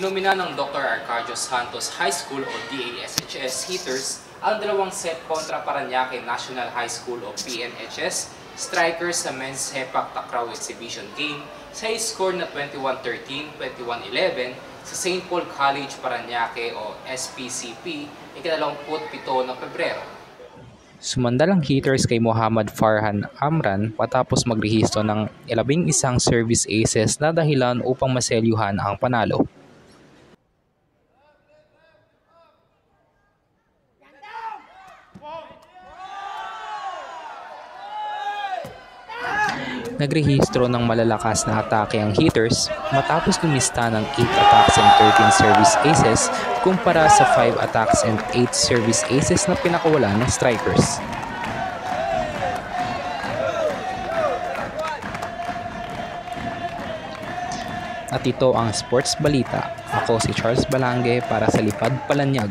Dinomina ng Dr. Arcadio Santos High School o DASHS Heaters ang dalawang set kontra Parañaque National High School o PNHS strikers sa Men's Sepak Takraw Exhibition Game sa score na 21-13, 21-11 sa St. Paul College Parañaque o SPCP ika-27 ng Pebrero. Sumandal ang Heaters kay Muhammad Farhan Amran matapos magrehistro ng 11 service aces na dahilan upang maselyuhan ang panalo. Nagrehistro ng malalakas na atake ang Heaters matapos lumista ng 8 attacks and 13 service aces kumpara sa 5 attacks and 8 service aces na pinakawalan ng strikers. At ito ang Sports Balita. Ako si Charles Balange para sa Lipad Palanyag.